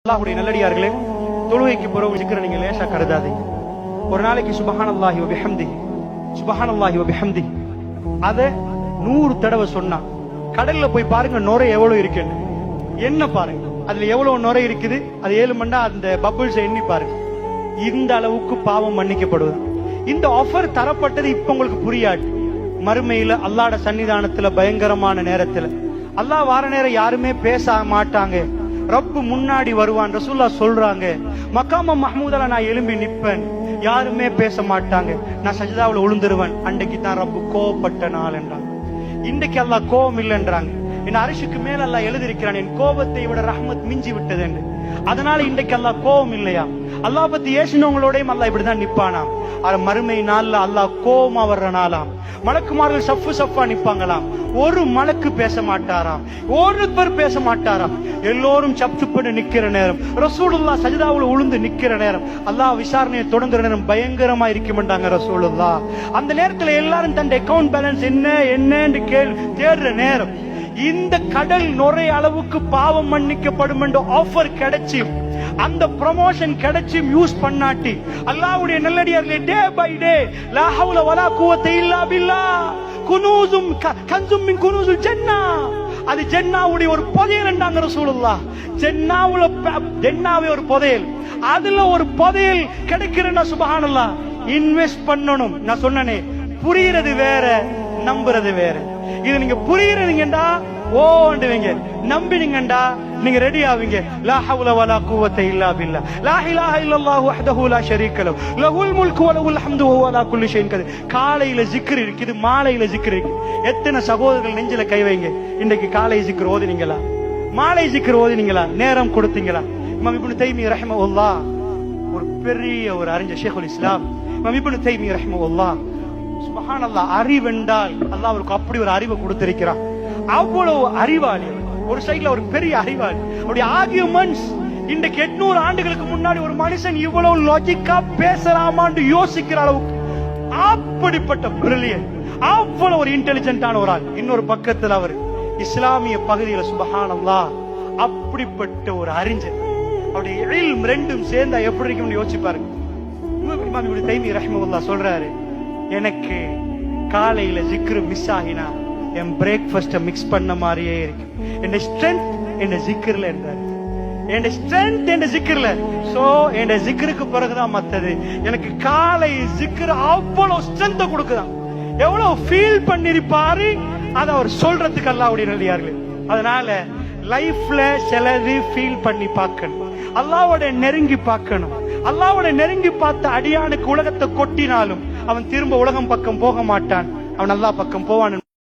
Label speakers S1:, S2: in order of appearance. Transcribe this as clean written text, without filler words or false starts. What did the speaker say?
S1: அல்லாஹ்வுடைய நல்லடியார்களே, தொழுகைக்கு பிறகு zikr நீங்க லேசா கருதாதீங்க. ஒரு நாளைக்கு சுப்ஹானல்லாஹி வ பிஹம்திஹி சுப்ஹானல்லாஹி வ பிஹம்திஹி அத 100 தடவை சொன்னா கடல்ல போய் பாருங்க நுரை எவ்வளவு இருக்குன்னு. என்ன பாருங்க அதுல எவ்வளவு நுரை இருக்குது, அது 7 மண்டா அந்த பபிள்ஸ் எண்ணி பாருங்க. இந்த அளவுக்கு பாவம் மன்னிக்கப்படுவது. இந்த ஆஃபர் தரப்பட்டது இப்ப உங்களுக்கு புரியாது. மறுமையில அல்லாஹ்வுடைய சன்னிதானத்துல பயங்கரமான நேரத்துல அல்லாஹ் வார நேரம் யாருமே பேச மாட்டாங்க. ரப்பு முன்னாடி வருவான். ரசூலுல்லாஹ் சொல்றாங்க, மக்காம மஹ்மூதுல நான் எழும்பி நிப்பேன், யாருமே பேச மாட்டாங்க, நான் சஜ்தாவுல விழுந்துருவேன். அன்றைக்கு தான் ரப்பு கோபப்பட்ட நாள் என்றாங்க. இன்றைக்கு அல்லாஹ் கோபம் இல்லைன்றாங்க. என் அரிசிக்கு மேல அல்லாஹ் எழுதிருக்கிறான், என் கோபத்தை விட ரஹ்மத் மிஞ்சி விட்டது என்று. அதனால இன்றைக்கு அல்லாஹ் கோபம் இல்லையா? அல்லாஹ் பத்தி ஏசினவங்களோடையும் அல்லாஹ் இப்படிதான் நிப்பானாம். மறுமை நாள்ல அல்லாஹ் கோபமா வர்ற நாளாம். மலக்குமார்கள் சஃப்பு சஃப்பா நிப்பாங்களாம். ஒரு மலக்கு பேச மாட்டாராம், ஒருத்தர் பேச மாட்டாராம். எல்லோரும் சப்சுப்பட்டு நிக்கிற நேரம், ரசூலுல்லாஹ் சஜ்தாவுல உளுந்து நிக்கிற நேரம், அல்லாஹ் விசாரணையை தொடங்குற நேரம் பயங்கரமா இருக்குமென்றாங்க ரசூலுல்லாஹ். அந்த நேரத்துல எல்லாரும் தன் அக்கவுண்ட் பேலன்ஸ் என்னன்னு தேடுற நேரம், இந்த கடல் நுரை அளவுக்கு பாவம் மன்னிக்கப்படும் என்ற ஆஃபர் கிடைச்சி, அந்த ப்ரமோஷன் கிடைச்சி யூஸ் பண்ணாட்டி அல்லாஹ்வுடைய நல்லடியார்களே, டே பை டே லா ஹவ்ல வலா குவத்த இல்லா பில்லாஹ் குனூசும் கன்சும் மின் குனூசுல் ஜன்னah, அது ஜன்னாவுடைய ஒரு புதையல் என்றாங்க ரசூலுல்லாஹ். ஜன்னாவே ஒரு புதையல், அதுல ஒரு புதையல் கிடைக்கிறன்னா சுப்ஹானல்லாஹ். இன்வெஸ்ட் பண்ணணும். நான் சொன்னனே, புரியுறது வேற, நம்புறது வேற. இது நீங்க புரியுறீங்கடா ஓண்டுவீங்க, நம்பினீங்கடா நீங்க ரெடி ஆவீங்க. லா ஹவ்ல வலா குவத்த இல்லா பில்லாஹ் லா இலாஹ இல்லல்லாஹு வஹ்தஹு லா ஷரீக லஹு லஹுல் முல்கு வ லஹுல் ஹம்து வ ஹுவ அலா குல்லி ஷைஇன் கதீர். காலையில zikr இருக்குது, மாலையில zikr இருக்கு. எத்தனை சகோதரர்கள் நெஞ்சில கை வைங்க, இன்னைக்கு காலை zikr ஓதினீங்களா, மாலை zikr ஓதினீங்களா, நேரம் கொடுத்தீங்களா? இமாம் இப்னு தைமிய்யா ரஹ்மஹுல்லாஹ் ஒரு பெரிய ஒரு அறிஞர், ஷேகுல் இஸ்லாம் இமாம் இப்னு தைமிய்யா ரஹ்மஹுல்லாஹ், சுப்ஹானல்லாஹ், அறிவென்றால் அல்லாஹ் அவருக்கு அப்படி ஒரு அறிவை கொடுத்திருக்கிறான். அவ்வளவு அறிவாளி, ஒரு சைடுல ஒரு பெரிய அறிவாளி. அவருடைய ஆர்கியூமெண்ட்ஸ் இன்றைக்கு 800 ஆண்டுகளுக்கு முன்னாடி ஒரு மனுஷன் இவ்வளவு லாஜிக்கா பேசலாமான்னு யோசிக்கிற அளவுக்கு அப்படிப்பட்ட பிரில்லியன்ட், அவ்வளவு ஒரு இன்டெலிஜென்டான ஒரு ஆள். இன்னொரு பக்கத்தில் அவர் இஸ்லாமிய பகுதியில சுப்ஹானல்லாஹ் அப்படிப்பட்ட ஒரு அறிஞர். அவருடைய இல்ம் ரெண்டும் சேர்ந்தா எப்படி இருக்கும்னு யோசிச்சு பாருங்க. இமாம் இப்னு தைமிய்யா ரஹ்மஹுல்லாஹ் சொல்றாரு, எனக்கு காலையில zikr மிஸ் ஆகினா என் பிரேக்ஃபாஸ்ட மிக்ஸ் பண்ண மாதிரியே இருக்கு. என் ஸ்ட்ரென்த் என் zikr-ல என்றார். என் ஸ்ட்ரென்த் என் zikr-ல. சோ என் zikr-க்கு பிறகுதான் மத்தது. எனக்கு காலை zikr அவ்வளவு ஸ்ட்ரென்த் கொடுக்குதான். எவ்வளவு ஃபீல் பண்ணிருப்பாரு அத அவர் சொல்றதுக்கு அல்லாஹ்வுடைய நல்லடியார்களே. அதனால லைஃப்ல சிலது ஃபீல் பண்ணி பார்க்கணும், அல்லாஹ்வோட நெருங்கி பார்க்கணும். அல்லாஹ்வோட நெருங்கி பார்த்த அடியானுக்கு உலகத்தை கொட்டினாலும் அவன் திரும்ப உலகம் பக்கம் போக மாட்டான், அவன் அல்லாஹ் பக்கம் போவான்.